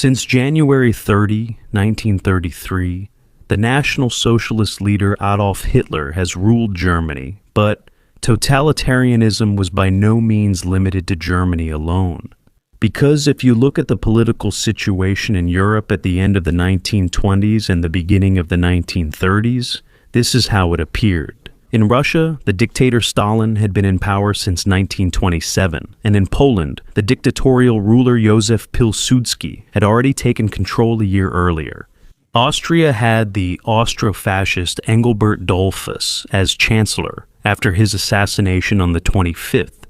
Since January 30, 1933, the National Socialist leader Adolf Hitler has ruled Germany, but totalitarianism was by no means limited to Germany alone. Because if you look at the political situation in Europe at the end of the 1920s and the beginning of the 1930s, this is how it appeared. In Russia, the dictator Stalin had been in power since 1927, and in Poland, the dictatorial ruler Józef Pilsudski had already taken control a year earlier. Austria had the Austro-fascist Engelbert Dollfuss as chancellor after his assassination on the 25th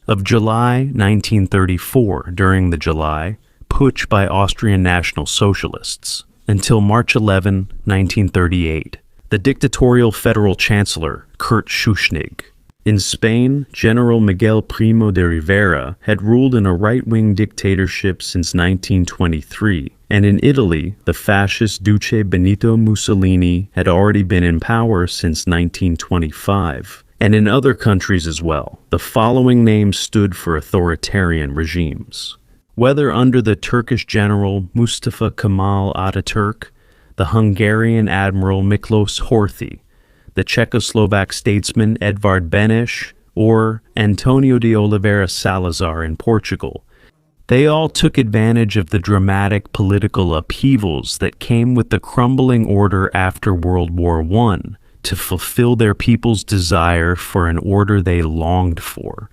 of July 1934 during the July Putsch by Austrian National Socialists until March 11, 1938. The dictatorial federal chancellor, Kurt Schuschnigg. In Spain, General Miguel Primo de Rivera had ruled in a right-wing dictatorship since 1923, and in Italy, the fascist Duce Benito Mussolini had already been in power since 1925, and in other countries as well. The following names stood for authoritarian regimes. Whether under the Turkish general Mustafa Kemal Ataturk, the Hungarian admiral Miklos Horthy, the Czechoslovak statesman Edvard Beneš, or Antonio de Oliveira Salazar in Portugal, they all took advantage of the dramatic political upheavals that came with the crumbling order after World War I to fulfill their people's desire for an order they longed for.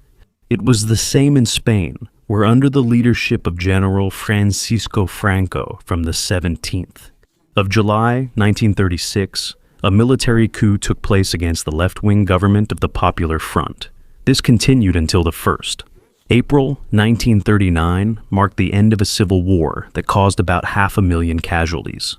It was the same in Spain, where under the leadership of General Francisco Franco from the 17th of July 1936, a military coup took place against the left-wing government of the Popular Front. This continued until the 1st. April 1939 marked the end of a civil war that caused about 500,000 casualties.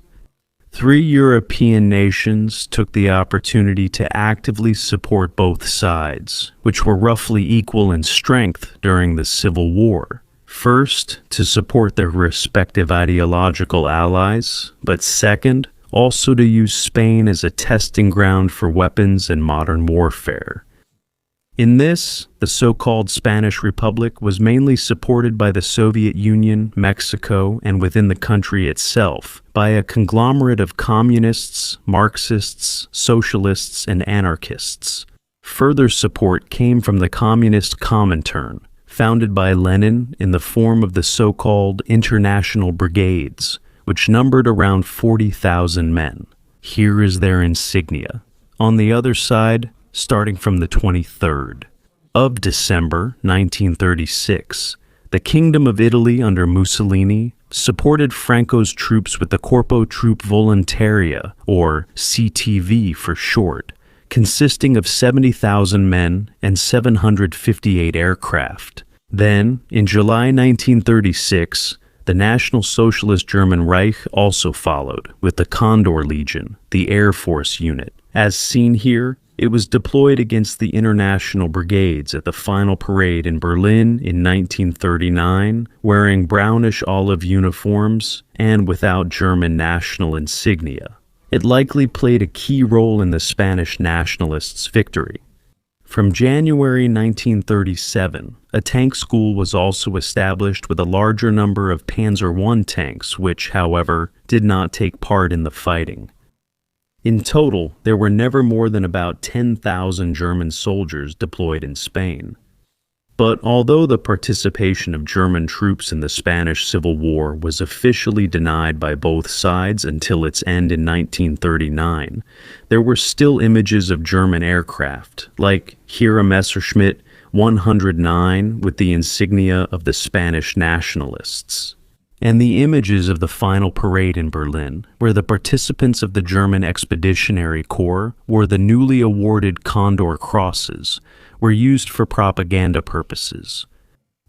3 European nations took the opportunity to actively support both sides, which were roughly equal in strength during the Civil War. First, to support their respective ideological allies, but second, also to use Spain as a testing ground for weapons and modern warfare. In this, the so-called Spanish Republic was mainly supported by the Soviet Union, Mexico, and within the country itself, by a conglomerate of communists, Marxists, socialists, and anarchists. Further support came from the Communist Comintern, founded by Lenin in the form of the so-called International Brigades, which numbered around 40,000 men. Here is their insignia. On the other side, starting from the 23rd of December 1936, the Kingdom of Italy under Mussolini supported Franco's troops with the Corpo Truppe Volontaria, or CTV for short, consisting of 70,000 men and 758 aircraft. Then, in July 1936, the National Socialist German Reich also followed with the Condor Legion, the Air Force unit. As seen here, it was deployed against the International Brigades at the final parade in Berlin in 1939, wearing brownish-olive uniforms and without German national insignia. It likely played a key role in the Spanish nationalists' victory. From January 1937, a tank school was also established with a larger number of Panzer I tanks, which, however, did not take part in the fighting. In total, there were never more than about 10,000 German soldiers deployed in Spain. But although the participation of German troops in the Spanish Civil War was officially denied by both sides until its end in 1939, there were still images of German aircraft, like here a Messerschmitt 109 with the insignia of the Spanish Nationalists, and the images of the final parade in Berlin, where the participants of the German Expeditionary Corps wore the newly awarded Condor Crosses, were used for propaganda purposes.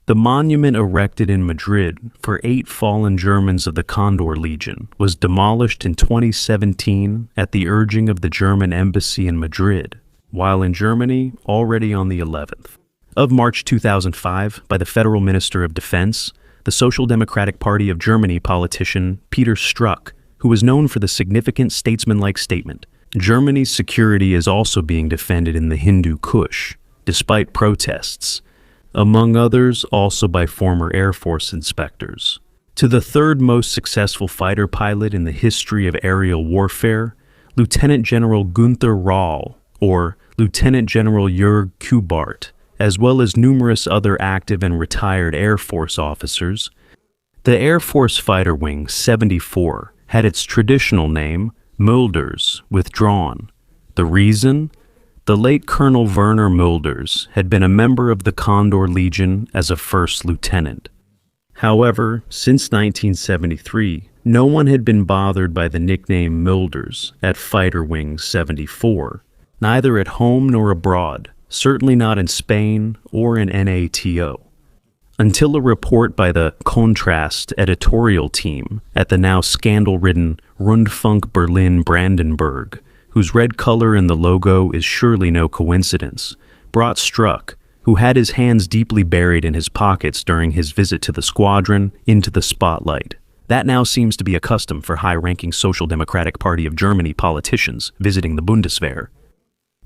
The monument erected in Madrid for 8 fallen Germans of the Condor Legion was demolished in 2017 at the urging of the German embassy in Madrid, while in Germany already on the 11th of March 2005 by the Federal Minister of Defense, the Social Democratic Party of Germany politician Peter Strzok, who was known for the significant statesman-like statement, "Germany's security is also being defended in the Hindu Kush, despite protests," among others also by former Air Force inspectors. To the third most successful fighter pilot in the history of aerial warfare, Lieutenant General Gunther Rahl, or Lieutenant General Jörg Kubart, as well as numerous other active and retired Air Force officers. The Air Force Fighter Wing 74 had its traditional name, Mulders, withdrawn. The reason? The late Colonel Werner Mulders had been a member of the Condor Legion as a first lieutenant. However, since 1973, no one had been bothered by the nickname Mulders at Fighter Wing 74, neither at home nor abroad, certainly not in Spain or in NATO. Until a report by the Kontrast editorial team at the now scandal-ridden Rundfunk Berlin-Brandenburg, whose red color in the logo is surely no coincidence, brought Struck, who had his hands deeply buried in his pockets during his visit to the squadron, into the spotlight. That now seems to be a custom for high-ranking Social Democratic Party of Germany politicians visiting the Bundeswehr.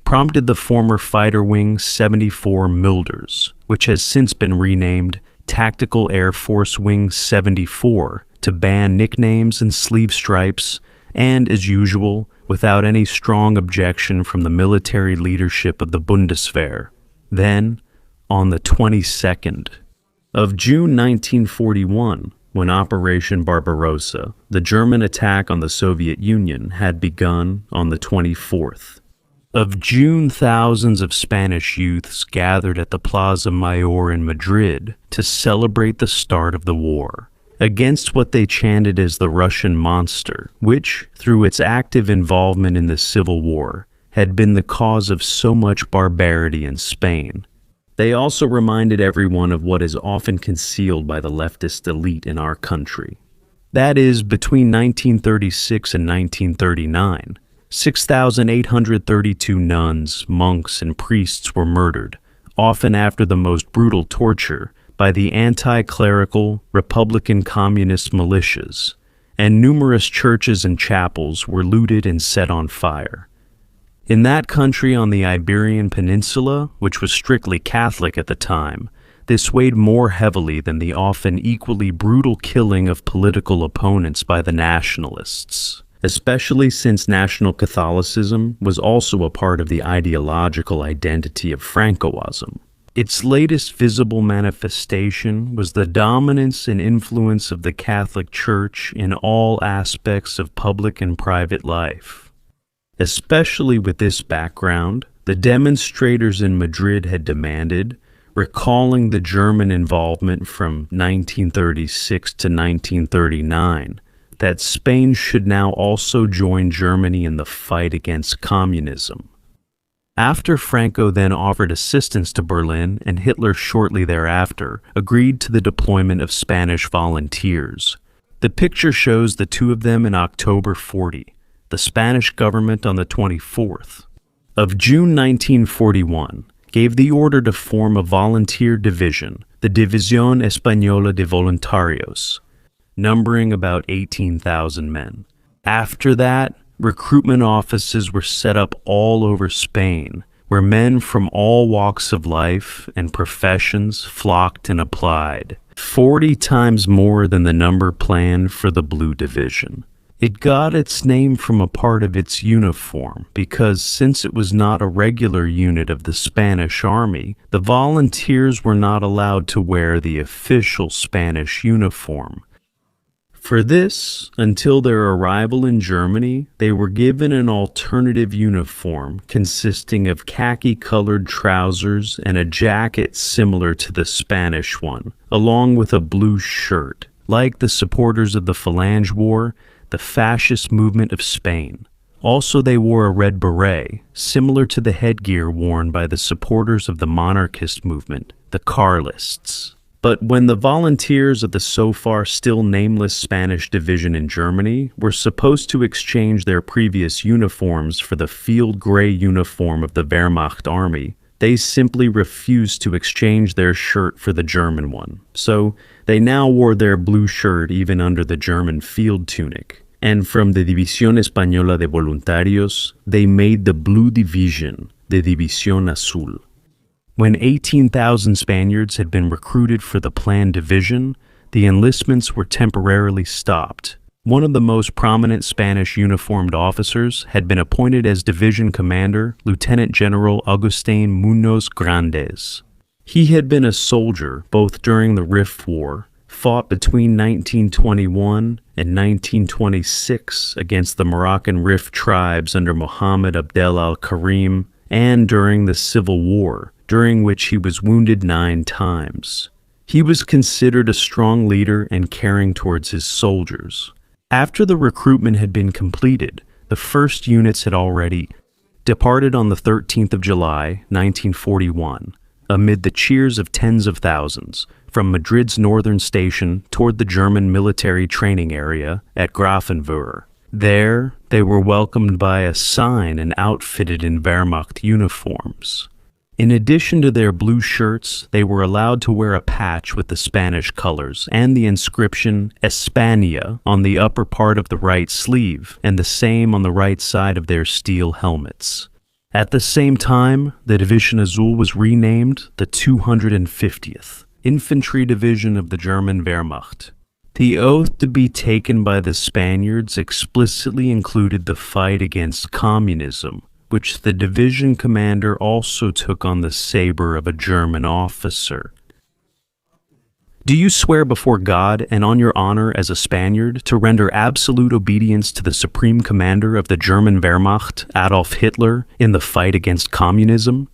Prompted the former Fighter Wing 74 Mulders, which has since been renamed Tactical Air Force Wing 74, to ban nicknames and sleeve stripes, and, as usual, without any strong objection from the military leadership of the Bundeswehr. Then, on the 22nd of June 1941, when Operation Barbarossa, the German attack on the Soviet Union, had begun on the 24th of June, thousands of Spanish youths gathered at the Plaza Mayor in Madrid to celebrate the start of the war against what they chanted as the Russian monster, which, through its active involvement in the Civil War, had been the cause of so much barbarity in Spain. They also reminded everyone of what is often concealed by the leftist elite in our country. That is, between 1936 and 1939, 6,832 nuns, monks, and priests were murdered, often after the most brutal torture, by the anti-clerical Republican Communist militias, and numerous churches and chapels were looted and set on fire. In that country on the Iberian Peninsula, which was strictly Catholic at the time, this weighed more heavily than the often equally brutal killing of political opponents by the Nationalists, especially since National Catholicism was also a part of the ideological identity of Francoism. Its latest visible manifestation was the dominance and influence of the Catholic Church in all aspects of public and private life. Especially with this background, the demonstrators in Madrid had demanded, recalling the German involvement from 1936 to 1939, that Spain should now also join Germany in the fight against communism. After Franco then offered assistance to Berlin, and Hitler shortly thereafter agreed to the deployment of Spanish volunteers. The picture shows the two of them in October 40, the Spanish government on the 24th of June 1941 gave the order to form a volunteer division, the División Española de Voluntarios, numbering about 18,000 men. After that, recruitment offices were set up all over Spain, where men from all walks of life and professions flocked and applied, 40 times more than the number planned for the Blue Division. It got its name from a part of its uniform because, since it was not a regular unit of the Spanish army, the volunteers were not allowed to wear the official Spanish uniform. For this, until their arrival in Germany, they were given an alternative uniform consisting of khaki-colored trousers and a jacket similar to the Spanish one, along with a blue shirt. Like the supporters of the Phalange War, the fascist movement of Spain. Also, they wore a red beret, similar to the headgear worn by the supporters of the monarchist movement, the Carlists. But when the volunteers of the so far still nameless Spanish division in Germany were supposed to exchange their previous uniforms for the field gray uniform of the Wehrmacht army, they simply refused to exchange their shirt for the German one. So they now wore their blue shirt even under the German field tunic. And from the División Española de Voluntarios, they made the Blue Division, the División Azul. When 18,000 Spaniards had been recruited for the planned division, the enlistments were temporarily stopped. One of the most prominent Spanish uniformed officers had been appointed as division commander, Lieutenant General Agustín Muñoz Grandes. He had been a soldier both during the Rif War, fought between 1921 and 1926 against the Moroccan Rif tribes under Mohammed Abdel al-Karim, and during the Civil War, during which he was wounded 9 times. He was considered a strong leader and caring towards his soldiers. After the recruitment had been completed, the first units had already departed on the 13th of July, 1941, amid the cheers of tens of thousands, from Madrid's northern station toward the German military training area at Grafenwöhr. There, they were welcomed by a sign and outfitted in Wehrmacht uniforms. In addition to their blue shirts, they were allowed to wear a patch with the Spanish colors and the inscription España on the upper part of the right sleeve, and the same on the right side of their steel helmets. At the same time, the Division Azul was renamed the 250th Infantry Division of the German Wehrmacht. The oath to be taken by the Spaniards explicitly included the fight against communism, which the division commander also took on the saber of a German officer. Do you swear before God and on your honor as a Spaniard to render absolute obedience to the supreme commander of the German Wehrmacht, Adolf Hitler, in the fight against communism?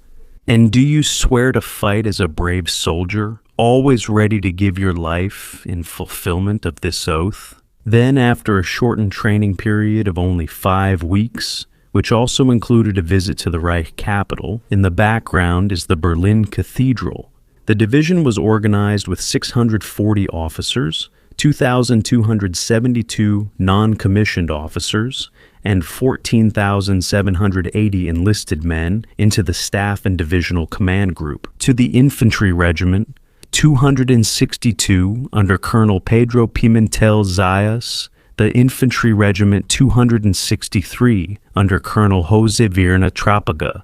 And do you swear to fight as a brave soldier, always ready to give your life in fulfillment of this oath? Then, after a shortened training period of only 5 weeks, which also included a visit to the Reich capital, in the background is the Berlin Cathedral. The division was organized with 640 officers, 2,272 non-commissioned officers, and 14,780 enlisted men into the staff and divisional command group. To the infantry regiment, 262 under Colonel Pedro Pimentel Zayas, the Infantry Regiment 263 under Colonel Jose Virna Trapaga,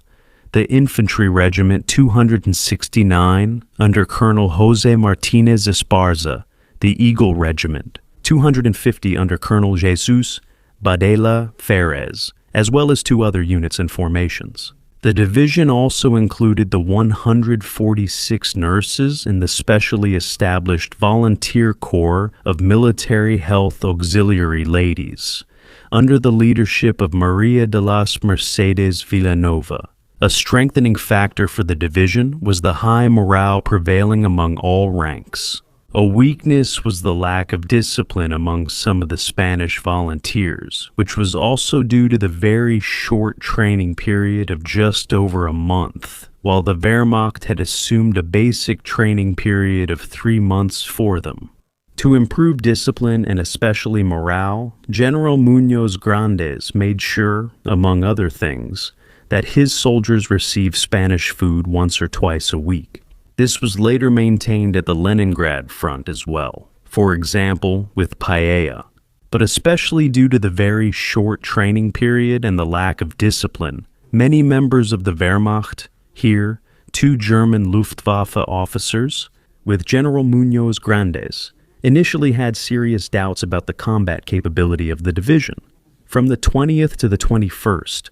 the Infantry Regiment 269 under Colonel Jose Martinez Esparza, the Eagle Regiment 250 under Colonel Jesus Badela Ferez, as well as 2 other units and formations. The division also included the 146 nurses in the specially established Volunteer Corps of Military Health Auxiliary Ladies, under the leadership of Maria de las Mercedes Villanova. A strengthening factor for the division was the high morale prevailing among all ranks. A weakness was the lack of discipline among some of the Spanish volunteers, which was also due to the very short training period of just over a month, while the Wehrmacht had assumed a basic training period of 3 months for them. To improve discipline and especially morale, General Muñoz Grandes made sure, among other things, that his soldiers received Spanish food once or twice a week. This was later maintained at the Leningrad front as well, for example with paella. But especially due to the very short training period and the lack of discipline, many members of the Wehrmacht, here 2 German Luftwaffe officers, with General Muñoz Grandes, initially had serious doubts about the combat capability of the division. From the 20th to the 21st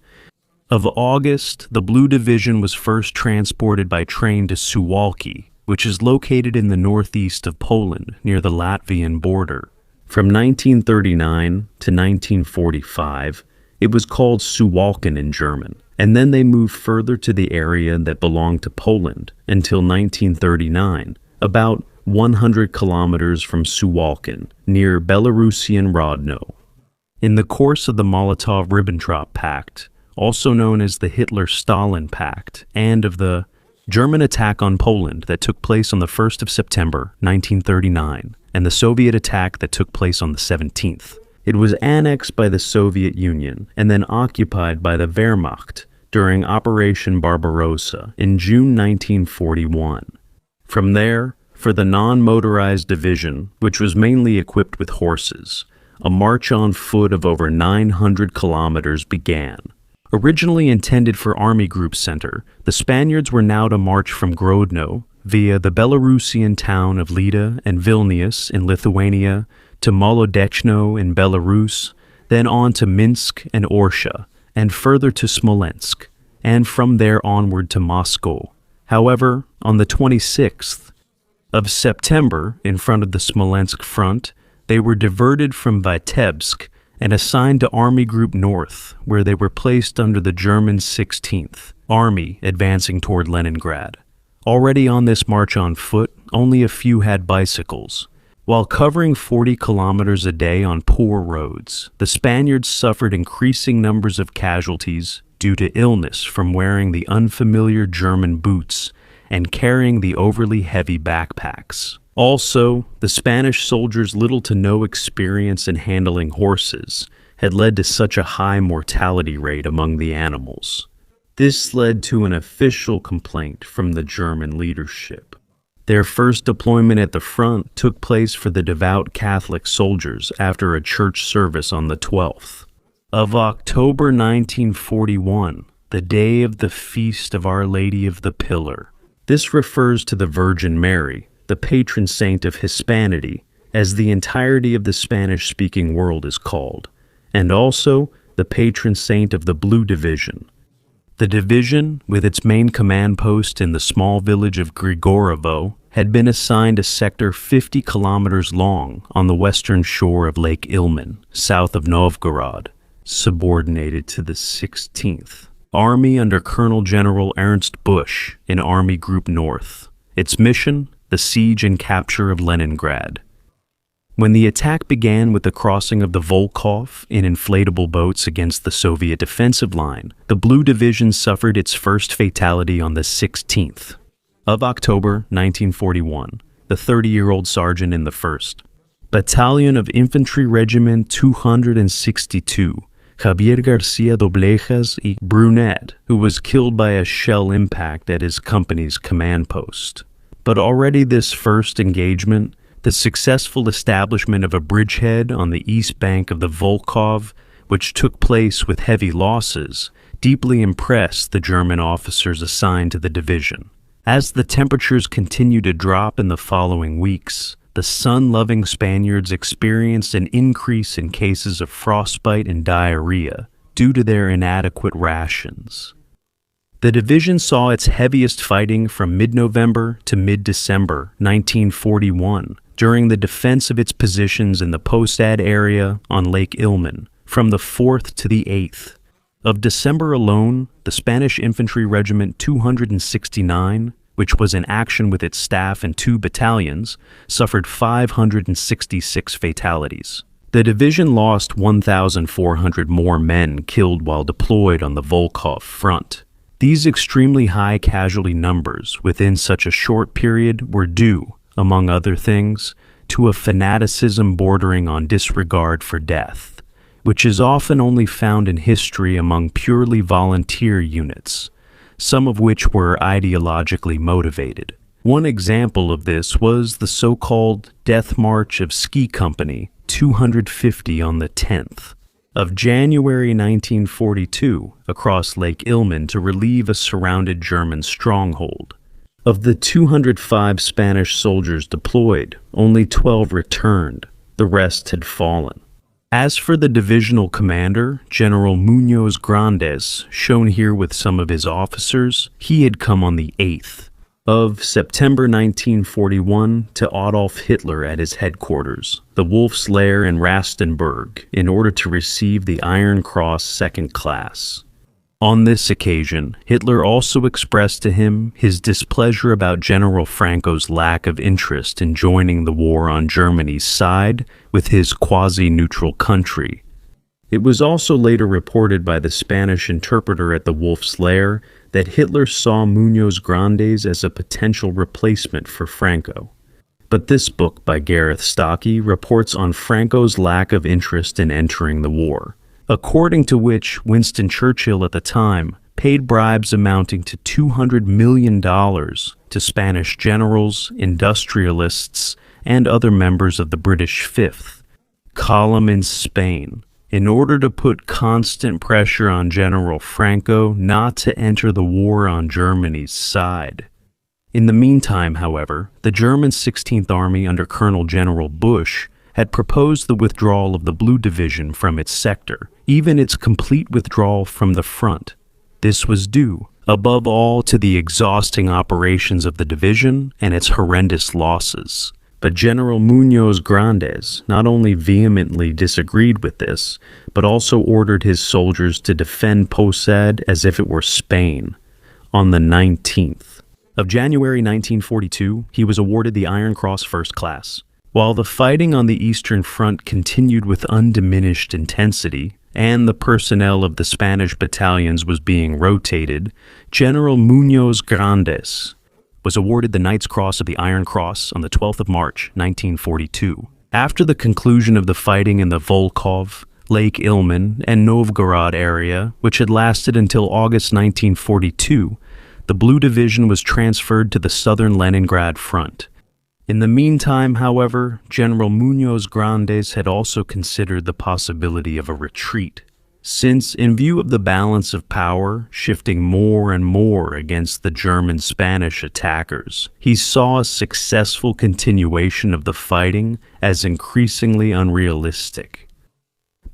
of August, the Blue Division was first transported by train to Suwałki, which is located in the northeast of Poland, near the Latvian border. From 1939 to 1945, it was called Suwałken in German, and then they moved further to the area that belonged to Poland until 1939, about 100 kilometers from Suwałken, near Belarusian Rodno. In the course of the Molotov-Ribbentrop Pact, also known as the Hitler-Stalin Pact, and of the German attack on Poland that took place on the 1st of September, 1939, and the Soviet attack that took place on the 17th. It was annexed by the Soviet Union and then occupied by the Wehrmacht during Operation Barbarossa in June 1941. From there, for the non-motorized division, which was mainly equipped with horses, a march on foot of over 900 kilometers began. Originally intended for Army Group Center, the Spaniards were now to march from Grodno, via the Belarusian town of Lida and Vilnius in Lithuania to Molodechno in Belarus, then on to Minsk and Orsha, and further to Smolensk, and from there onward to Moscow. However, on the 26th of September, in front of the Smolensk front, they were diverted from Vitebsk and assigned to Army Group North, where they were placed under the German 16th Army advancing toward Leningrad. Already on this march on foot, only a few had bicycles. While covering 40 kilometers a day on poor roads, the Spaniards suffered increasing numbers of casualties due to illness from wearing the unfamiliar German boots and carrying the overly heavy backpacks. Also, the Spanish soldiers' little to no experience in handling horses had led to such a high mortality rate among the animals. This led to an official complaint from the German leadership. Their first deployment at the front took place for the devout Catholic soldiers after a church service on the 12th of October 1941, the day of the feast of Our Lady of the Pillar. This refers to the Virgin Mary, the patron saint of Hispanity, as the entirety of the Spanish-speaking world is called, and also the patron saint of the Blue Division. The division, with its main command post in the small village of Grigorovo, had been assigned a sector 50 kilometers long on the western shore of Lake Ilmen, south of Novgorod, subordinated to the 16th Army under Colonel General Ernst Busch in Army Group North. Its mission, the siege and capture of Leningrad. When the attack began with the crossing of the Volkhov in inflatable boats against the Soviet defensive line, the Blue Division suffered its first fatality on the 16th of October 1941, the 30-year-old sergeant in the 1st Battalion of Infantry Regiment 262, Javier Garcia Doblejas y Brunet, who was killed by a shell impact at his company's command post. But already this first engagement, the successful establishment of a bridgehead on the east bank of the Volkhov, which took place with heavy losses, deeply impressed the German officers assigned to the division. As the temperatures continued to drop in the following weeks, the sun-loving Spaniards experienced an increase in cases of frostbite and diarrhea due to their inadequate rations. The division saw its heaviest fighting from mid-November to mid-December 1941 during the defense of its positions in the Postad area on Lake Ilmen from the 4th to the 8th. Of December alone, the Spanish Infantry Regiment 269, which was in action with its staff and 2 battalions, suffered 566 fatalities. The division lost 1,400 more men killed while deployed on the Volkhov front. These extremely high casualty numbers within such a short period were due, among other things, to a fanaticism bordering on disregard for death, which is often only found in history among purely volunteer units, some of which were ideologically motivated. One example of this was the so-called Death March of Ski Company 250 on the 10th of January 1942 across Lake Ilmen to relieve a surrounded German stronghold. Of the 205 Spanish soldiers deployed, only 12 returned. The rest had fallen. As for the divisional commander, General Muñoz Grandes, shown here with some of his officers, he had come on the 8th of September 1941 to Adolf Hitler at his headquarters, the Wolf's Lair in Rastenburg, in order to receive the Iron Cross Second Class. On this occasion, Hitler also expressed to him his displeasure about General Franco's lack of interest in joining the war on Germany's side with his quasi-neutral country. It was also later reported by the Spanish interpreter at the Wolf's Lair that Hitler saw Muñoz Grandes as a potential replacement for Franco. But this book by Gareth Stockey reports on Franco's lack of interest in entering the war, according to which Winston Churchill at the time paid bribes amounting to $200 million to Spanish generals, industrialists, and other members of the British Fifth Column in Spain, in order to put constant pressure on General Franco not to enter the war on Germany's side. In the meantime, however, the German 16th Army under Colonel General Busch had proposed the withdrawal of the Blue Division from its sector, even its complete withdrawal from the front. This was due, above all, to the exhausting operations of the division and its horrendous losses. But General Muñoz Grandes not only vehemently disagreed with this, but also ordered his soldiers to defend Posad as if it were Spain. On the 19th of January 1942, he was awarded the Iron Cross First Class. While the fighting on the Eastern Front continued with undiminished intensity, and the personnel of the Spanish battalions was being rotated, General Muñoz Grandes was awarded the Knight's Cross of the Iron Cross on the 12th of March, 1942. After the conclusion of the fighting in the Volkhov, Lake Ilmen, and Novgorod area, which had lasted until August 1942, the Blue Division was transferred to the southern Leningrad front. In the meantime, however, General Muñoz Grandes had also considered the possibility of a retreat, since, in view of the balance of power shifting more and more against the German-Spanish attackers, he saw a successful continuation of the fighting as increasingly unrealistic.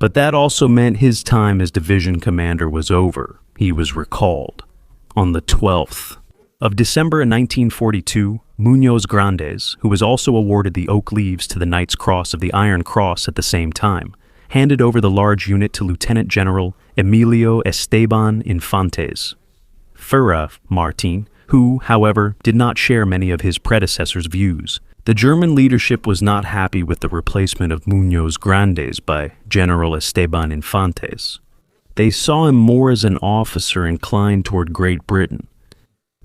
But that also meant his time as division commander was over. He was recalled. On the 12th of December 1942, Muñoz Grandes, who was also awarded the Oak Leaves to the Knight's Cross of the Iron Cross at the same time, handed over the large unit to Lieutenant General Emilio Esteban Infantes Ferra Martin, who, however, did not share many of his predecessor's views. The German leadership was not happy with the replacement of Muñoz Grandes by General Esteban Infantes. They saw him more as an officer inclined toward Great Britain.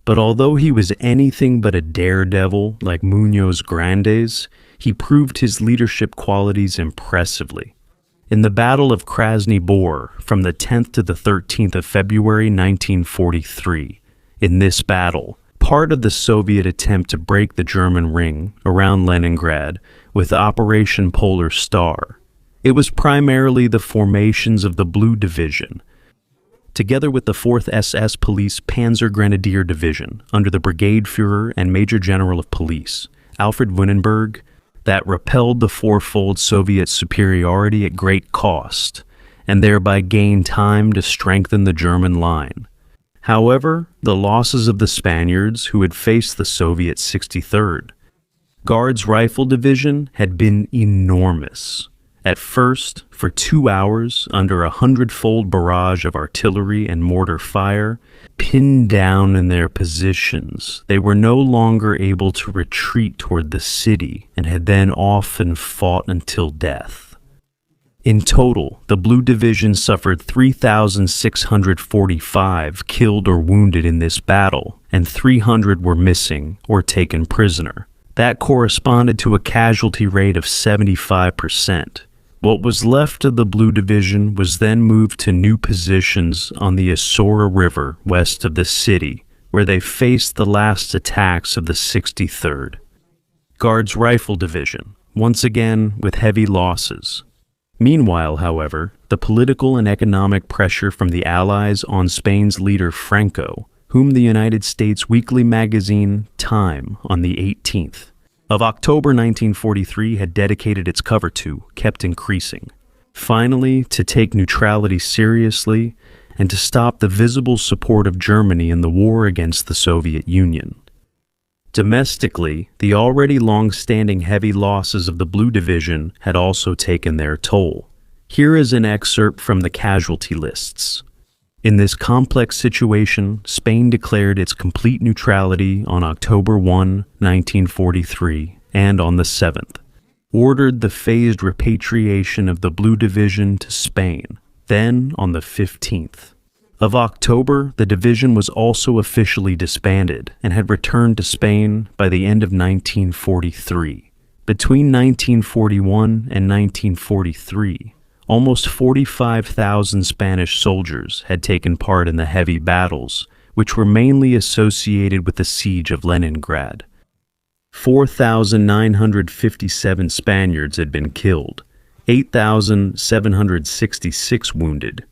But although he was anything but a daredevil like Muñoz Grandes, he proved his leadership qualities impressively. In the Battle of Krasny Bor, from the 10th to the 13th of February 1943, in this battle, part of the Soviet attempt to break the German ring around Leningrad with Operation Polar Star, it was primarily the formations of the Blue Division, together with the 4th SS Police Panzer Grenadier Division under the Brigade Führer and Major General of Police, Alfred Wunenberg, that repelled the fourfold Soviet superiority at great cost, and thereby gained time to strengthen the German line. However, the losses of the Spaniards who had faced the Soviet 63rd Guards Rifle Division had been enormous. At first, for 2 hours, under a 100-fold barrage of artillery and mortar fire, pinned down in their positions, they were no longer able to retreat toward the city and had then often fought until death. In total, the Blue Division suffered 3,645 killed or wounded in this battle, and 300 were missing or taken prisoner. That corresponded to a casualty rate of 75%. What was left of the Blue Division was then moved to new positions on the Isora River west of the city, where they faced the last attacks of the 63rd Guards Rifle Division, once again with heavy losses. Meanwhile, however, the political and economic pressure from the Allies on Spain's leader Franco, whom the United States weekly magazine Time on the 18th of October 1943 had dedicated its cover to, kept increasing. Finally, to take neutrality seriously and to stop the visible support of Germany in the war against the Soviet Union. Domestically, the already long-standing heavy losses of the Blue Division had also taken their toll. Here is an excerpt from the casualty lists. In this complex situation, Spain declared its complete neutrality on October 1, 1943, and on the 7th, ordered the phased repatriation of the Blue Division to Spain. Then, on the 15th of October, the division was also officially disbanded and had returned to Spain by the end of 1943. Between 1941 and 1943, almost 45,000 Spanish soldiers had taken part in the heavy battles, which were mainly associated with the siege of Leningrad. 4,957 Spaniards had been killed, 8,766 wounded,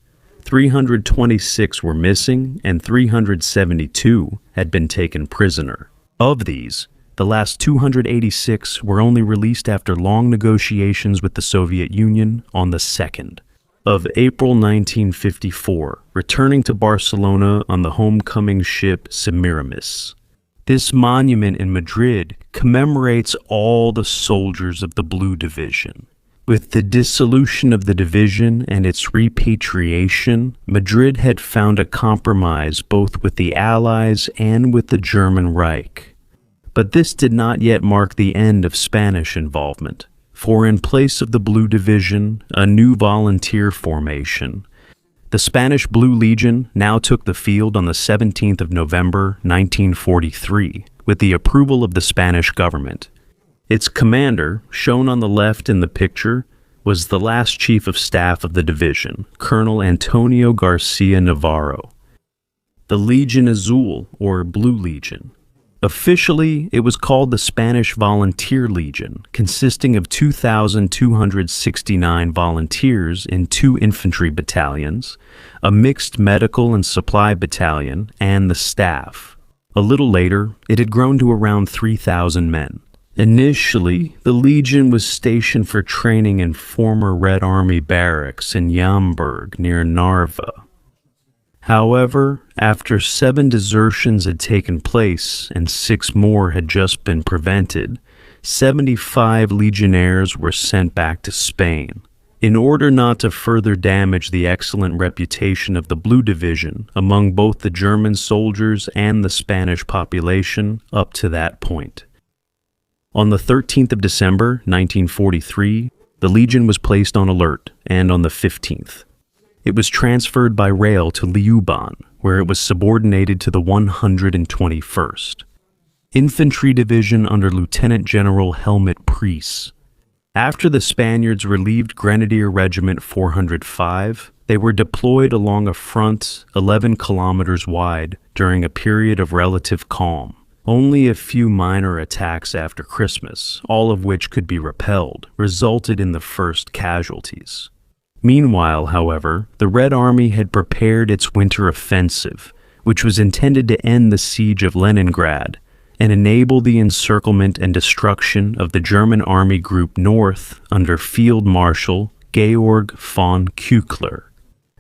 326 were missing, and 372 had been taken prisoner. Of these, the last 286 were only released after long negotiations with the Soviet Union on the 2nd of April 1954, returning to Barcelona on the homecoming ship Semiramis. This monument in Madrid commemorates all the soldiers of the Blue Division. With the dissolution of the division and its repatriation, Madrid had found a compromise both with the Allies and with the German Reich. But this did not yet mark the end of Spanish involvement, for in place of the Blue Division, a new volunteer formation, the Spanish Blue Legion, now took the field on the 17th of November, 1943, with the approval of the Spanish government. Its commander, shown on the left in the picture, was the last chief of staff of the division, Colonel Antonio Garcia Navarro. The Legion Azul, or Blue Legion. Officially, it was called the Spanish Volunteer Legion, consisting of 2,269 volunteers in 2 infantry battalions, a mixed medical and supply battalion, and the staff. A little later, it had grown to around 3,000 men. Initially, the Legion was stationed for training in former Red Army barracks in Jamberg near Narva. However, after 7 desertions had taken place and 6 more had just been prevented, 75 legionnaires were sent back to Spain. In order not to further damage the excellent reputation of the Blue Division among both the German soldiers and the Spanish population up to that point. On the 13th of December, 1943, the Legion was placed on alert, and on the 15th, it was transferred by rail to Leuven, where it was subordinated to the 121st Infantry Division under Lieutenant General Helmut Priess. After the Spaniards relieved Grenadier Regiment 405, they were deployed along a front 11 kilometers wide during a period of relative calm. Only a few minor attacks after Christmas, all of which could be repelled, resulted in the first casualties. Meanwhile, however, the Red Army had prepared its winter offensive, which was intended to end the siege of Leningrad and enable the encirclement and destruction of the German Army Group North under Field Marshal Georg von Küchler.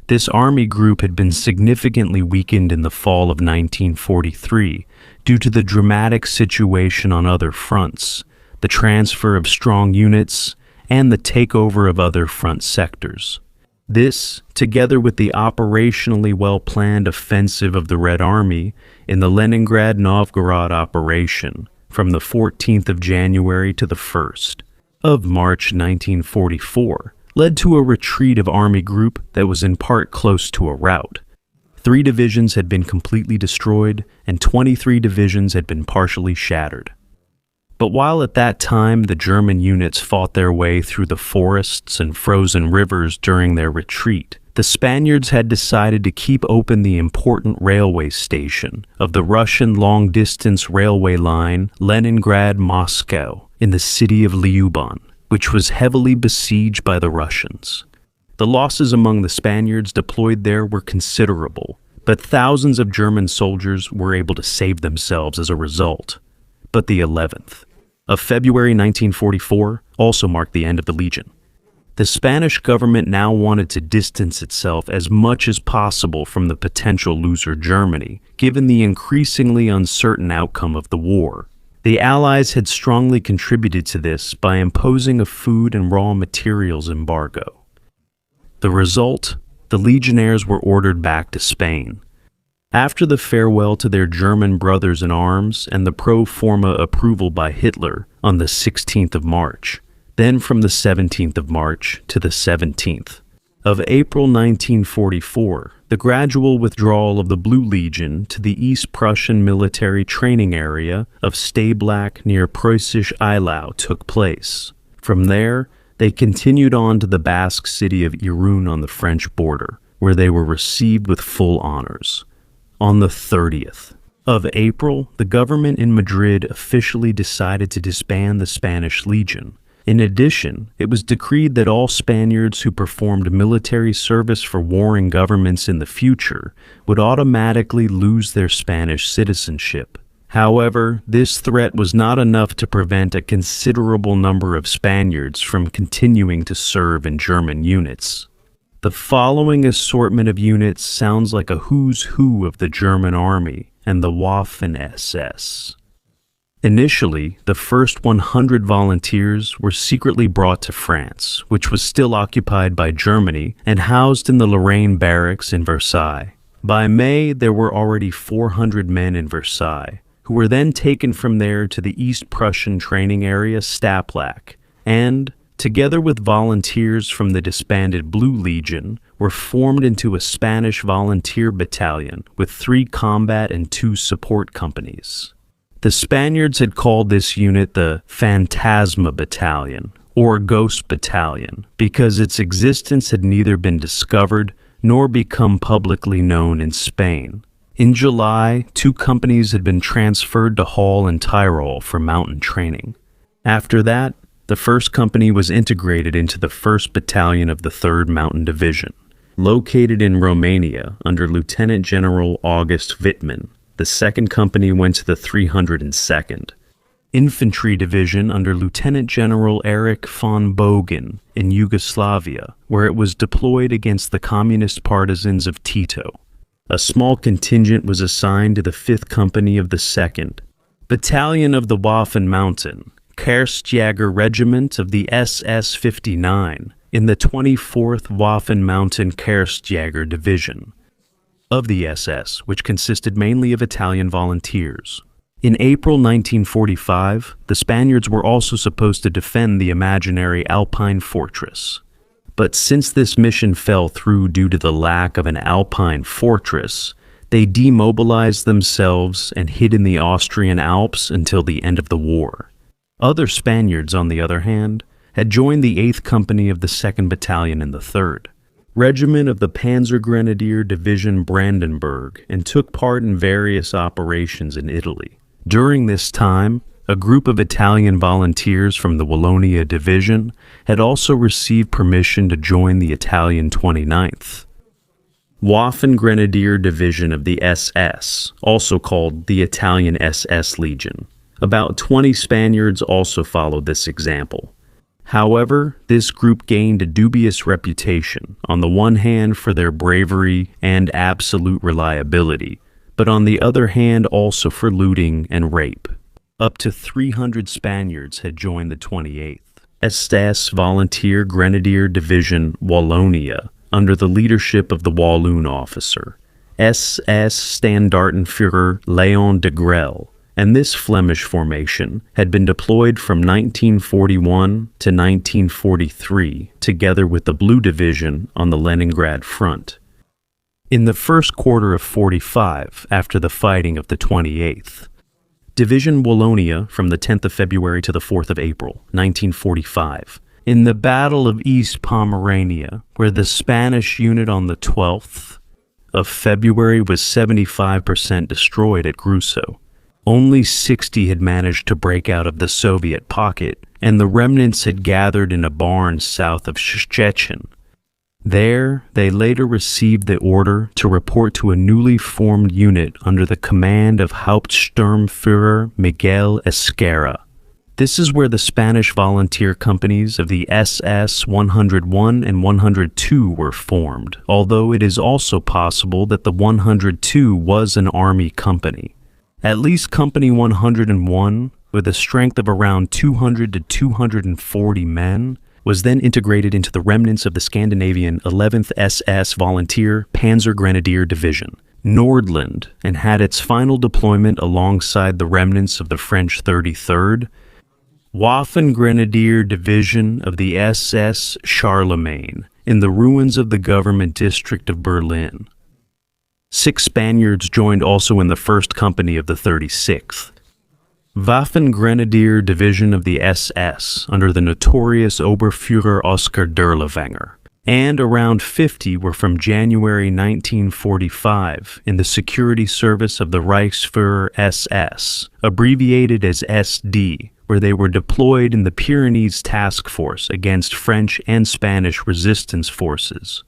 This army group had been significantly weakened in the fall of 1943 due to the dramatic situation on other fronts, the transfer of strong units, and the takeover of other front sectors. This, together with the operationally well-planned offensive of the Red Army in the Leningrad-Novgorod operation from the 14th of January to the 1st of March 1944, led to a retreat of Army Group that was in part close to a rout. 3 divisions had been completely destroyed, and 23 divisions had been partially shattered. But while at that time the German units fought their way through the forests and frozen rivers during their retreat, the Spaniards had decided to keep open the important railway station of the Russian long-distance railway line Leningrad-Moscow in the city of Leuven, which was heavily besieged by the Russians. The losses among the Spaniards deployed there were considerable, but thousands of German soldiers were able to save themselves as a result. But the 11th of February 1944 also marked the end of the Legion. The Spanish government now wanted to distance itself as much as possible from the potential loser Germany, given the increasingly uncertain outcome of the war. The Allies had strongly contributed to this by imposing a food and raw materials embargo. The result? The legionnaires were ordered back to Spain. After the farewell to their German brothers in arms and the pro forma approval by Hitler on the 16th of March, then from the 17th of March to the 17th of April 1944, the gradual withdrawal of the Blue Legion to the East Prussian military training area of Stablach near Preußisch Eylau took place. From there, they continued on to the Basque city of Irun on the French border, where they were received with full honors. On the 30th of April, the government in Madrid officially decided to disband the Spanish Legion. In addition, it was decreed that all Spaniards who performed military service for warring governments in the future would automatically lose their Spanish citizenship. However, this threat was not enough to prevent a considerable number of Spaniards from continuing to serve in German units. The following assortment of units sounds like a who's who of the German army and the Waffen-SS. Initially, the first 100 volunteers were secretly brought to France, which was still occupied by Germany, and housed in the Lorraine barracks in Versailles. By May, there were already 400 men in Versailles, who were then taken from there to the East Prussian training area Staplack, and, together with volunteers from the disbanded Blue Legion, were formed into a Spanish volunteer battalion with 3 combat and 2 support companies. The Spaniards had called this unit the Phantasma Battalion, or Ghost Battalion, because its existence had neither been discovered nor become publicly known in Spain. In July, 2 companies had been transferred to Hall and Tyrol for mountain training. After that, the 1st Company was integrated into the 1st Battalion of the 3rd Mountain Division. Located in Romania under Lieutenant General August Wittmann, the 2nd Company went to the 302nd Infantry Division under Lieutenant General Erich von Bogen in Yugoslavia, where it was deployed against the communist partisans of Tito. A small contingent was assigned to the 5th Company of the 2nd Battalion of the Waffen Mountain, Kerstjäger Regiment of the SS 59 in the 24th Waffen Mountain Kerstjäger Division of the SS, which consisted mainly of Italian volunteers. In April 1945, the Spaniards were also supposed to defend the imaginary Alpine fortress. But since this mission fell through due to the lack of an Alpine fortress, they demobilized themselves and hid in the Austrian Alps until the end of the war. Other Spaniards, on the other hand, had joined the 8th Company of the 2nd Battalion in the 3rd Regiment of the Panzergrenadier Division Brandenburg and took part in various operations in Italy. During this time, a group of Italian volunteers from the Wallonia Division had also received permission to join the Italian 29th Waffen Grenadier Division of the SS, also called the Italian SS Legion. About 20 Spaniards also followed this example. However, this group gained a dubious reputation, on the one hand for their bravery and absolute reliability, but on the other hand also for looting and rape. Up to 300 Spaniards had joined the 28th SS Volunteer Grenadier Division Wallonia under the leadership of the Walloon officer, SS Standartenführer Léon de Grelle, and this Flemish formation had been deployed from 1941 to 1943 together with the Blue Division on the Leningrad front. In the first quarter of 45, after the fighting of the 28th, Division Wallonia from the 10th of February to the 4th of April, 1945, in the Battle of East Pomerania, where the Spanish unit on the 12th of February was 75% destroyed at Gruso. Only 60 had managed to break out of the Soviet pocket, and the remnants had gathered in a barn south of Szczecin. There, they later received the order to report to a newly formed unit under the command of Hauptsturmführer Miguel Esquerra. This is where the Spanish volunteer companies of the SS 101 and 102 were formed, although it is also possible that the 102 was an army company. At least Company 101, with a strength of around 200 to 240 men, was then integrated into the remnants of the Scandinavian 11th SS Volunteer Panzer Grenadier Division, Nordland, and had its final deployment alongside the remnants of the French 33rd Waffen Grenadier Division of the SS Charlemagne in the ruins of the government district of Berlin. 6 Spaniards joined also in the 1st Company of the 36th Waffen Grenadier Division of the SS under the notorious Oberführer Oskar Dirlewanger, and around 50 were from January 1945 in the security service of the Reichsführer SS, abbreviated as SD, where they were deployed in the Pyrenees Task Force against French and Spanish resistance forces.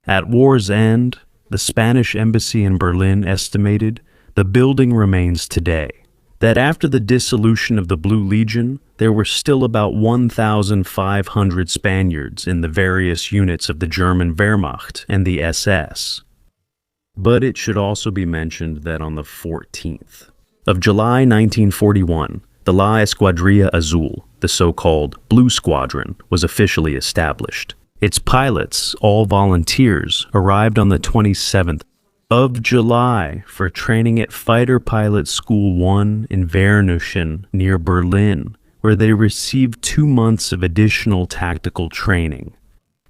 At war's end, the Spanish embassy in Berlin estimated the building remains today. that after the dissolution of the Blue Legion, there were still about 1,500 Spaniards in the various units of the German Wehrmacht and the SS. But it should also be mentioned that on the 14th of July 1941, the La Escuadrilla Azul, the so-called Blue Squadron, was officially established. Its pilots, all volunteers, arrived on the 27th of July for training at Fighter Pilot School 1 in Werneuchen near Berlin, where they received 2 months of additional tactical training.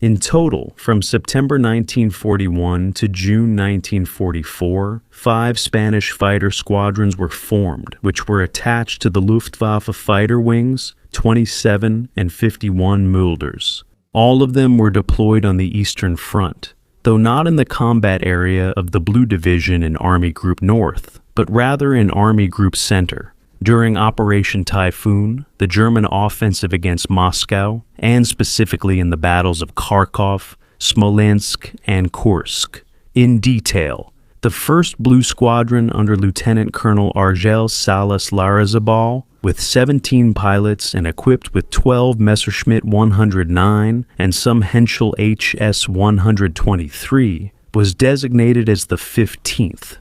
In total, from September 1941 to June 1944, 5 Spanish fighter squadrons were formed, which were attached to the Luftwaffe fighter wings 27 and 51 Mulders. All of them were deployed on the Eastern Front, though not in the combat area of the Blue Division in Army Group North, but rather in Army Group Center. During Operation Typhoon, the German offensive against Moscow, and specifically in the battles of Kharkov, Smolensk, and Kursk. In detail, the 1st Blue Squadron under Lieutenant Colonel Argel Salas Larrazabal, with 17 pilots and equipped with 12 Messerschmitt 109 and some Henschel HS 123, was designated as the 15th.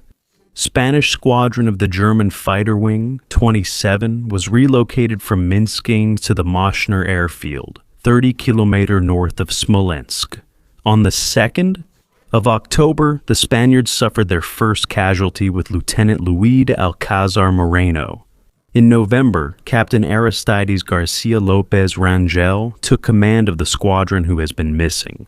Spanish Squadron of the German Fighter Wing, 27, was relocated from Minsking to the Moschner Airfield, 30 kilometers north of Smolensk. On the 2nd of October, the Spaniards suffered their first casualty with Lieutenant Luis de Alcázar Moreno. In November, Captain Aristides Garcia Lopez Rangel took command of the squadron who has been missing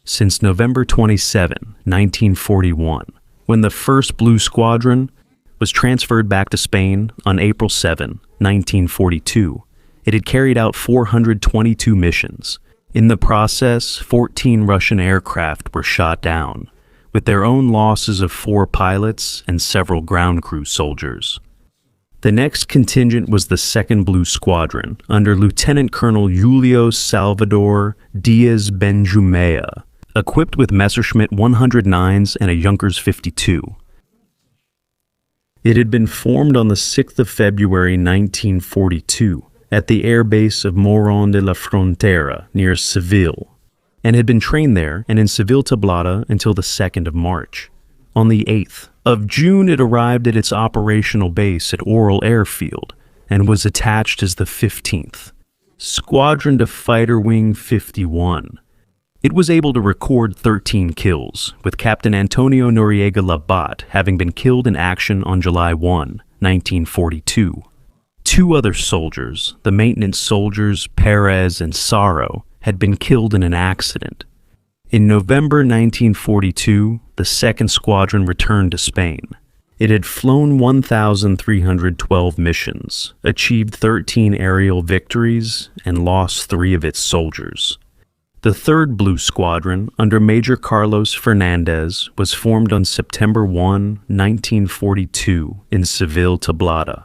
since November 27, 1941. When the 1st Blue Squadron was transferred back to Spain on April 7, 1942, it had carried out 422 missions. In the process, 14 Russian aircraft were shot down, with their own losses of 4 pilots and several ground crew soldiers. The next contingent was the 2nd Blue Squadron, under Lieutenant Colonel Julio Salvador Diaz Benjumea, equipped with Messerschmitt 109s and a Junkers 52. It had been formed on the 6th of February 1942 at the airbase of Morón de la Frontera near Seville, and had been trained there and in Seville Tablada until the 2nd of March. On the 8th of June, it arrived at its operational base at Oral Airfield and was attached as the 15th Squadron to Fighter Wing 51. It was able to record 13 kills, with Captain Antonio Noriega Labat having been killed in action on July 1, 1942. 2 other soldiers, the maintenance soldiers Perez and Saro, had been killed in an accident. In November 1942, the 2nd Squadron returned to Spain. It had flown 1,312 missions, achieved 13 aerial victories, and lost 3 of its soldiers. The 3rd Blue Squadron, under Major Carlos Fernandez, was formed on September 1, 1942, in Seville Tablada.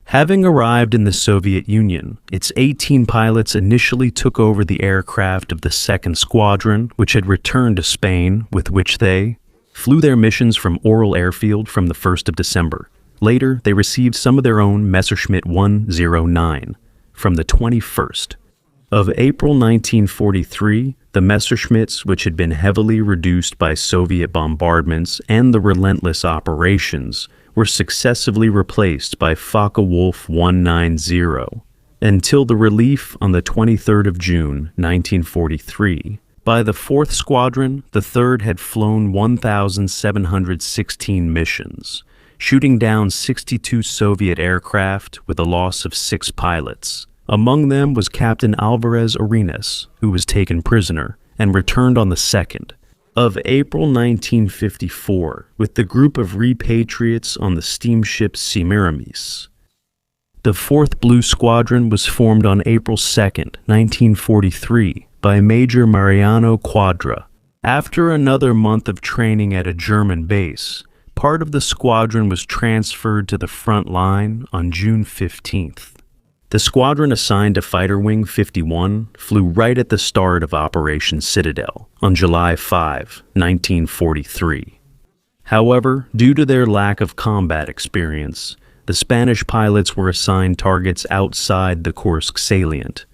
Having arrived in the Soviet Union, its 18 pilots initially took over the aircraft of the 2nd Squadron, which had returned to Spain, with which they flew their missions from Oral Airfield from the 1st of December. Later, they received some of their own Messerschmitt 109 from the 21st of April 1943, the Messerschmitts, which had been heavily reduced by Soviet bombardments and the relentless operations, were successively replaced by Focke-Wulf 190, until the relief on the 23rd of June, 1943. By the 4th Squadron, the 3rd had flown 1,716 missions, shooting down 62 Soviet aircraft with a loss of 6 pilots. Among them was Captain Alvarez Arenas, who was taken prisoner and returned on the 2nd of April 1954 with the group of repatriates on the steamship Semiramis. The 4th Blue Squadron was formed on April 2nd, 1943 by Major Mariano Quadra. After another month of training at a German base, part of the squadron was transferred to the front line on June 15th. The squadron assigned to Fighter Wing 51 flew right at the start of Operation Citadel on July 5, 1943. However, due to their lack of combat experience, the Spanish pilots were assigned targets outside the Kursk salient.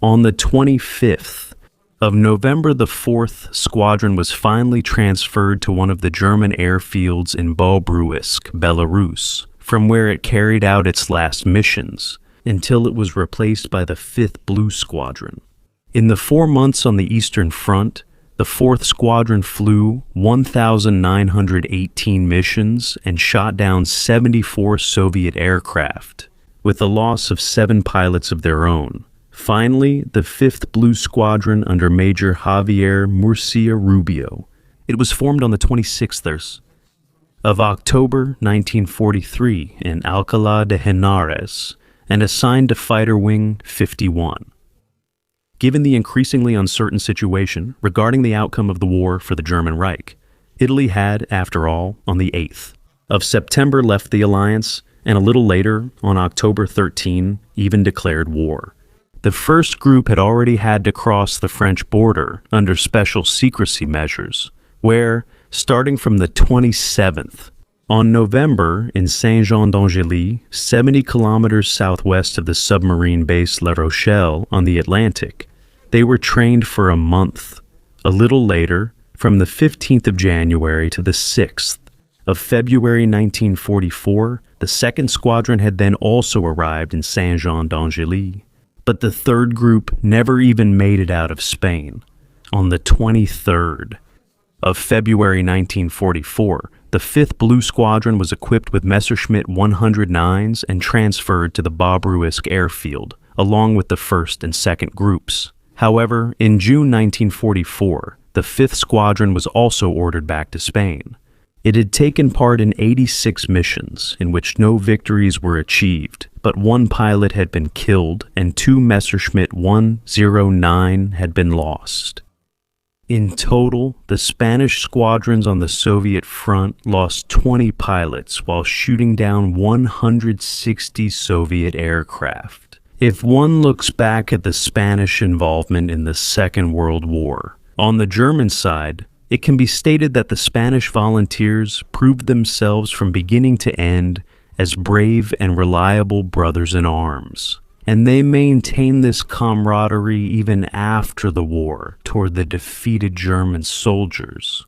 On the 25th of November, the 4th Squadron was finally transferred to one of the German airfields in Bobruisk, Belarus, from where it carried out its last missions, until it was replaced by the 5th Blue Squadron. In the 4 months on the Eastern Front, the 4th Squadron flew 1,918 missions and shot down 74 Soviet aircraft, with a loss of 7 pilots of their own. Finally, the 5th Blue Squadron under Major Javier Murcia Rubio. It was formed on the 26th of October 1943 in Alcalá de Henares and assigned to Fighter Wing 51. Given the increasingly uncertain situation regarding the outcome of the war for the German Reich, Italy had, after all, on the 8th of September left the alliance, and a little later, on October 13, even declared war. The first group had already had to cross the French border under special secrecy measures, where, starting from the 27th, on November in Saint-Jean-d'Angély, 70 kilometers southwest of the submarine base La Rochelle on the Atlantic, they were trained for a month. A little later, from the 15th of January to the 6th of February 1944, the 2nd Squadron had then also arrived in Saint-Jean-d'Angély. But the 3rd group never even made it out of Spain. On the 23rd of February 1944, the 5th Blue Squadron was equipped with Messerschmitt 109s and transferred to the Bobruisk airfield, along with the 1st and 2nd groups. However, in June 1944, the 5th Squadron was also ordered back to Spain. It had taken part in 86 missions, in which no victories were achieved, but 1 pilot had been killed and 2 Messerschmitt 109 had been lost. In total, the Spanish squadrons on the Soviet front lost 20 pilots while shooting down 160 Soviet aircraft. If one looks back at the Spanish involvement in the Second World War, on the German side, it can be stated that the Spanish volunteers proved themselves from beginning to end as brave and reliable brothers in arms, and they maintained this camaraderie even after the war toward the defeated German soldiers,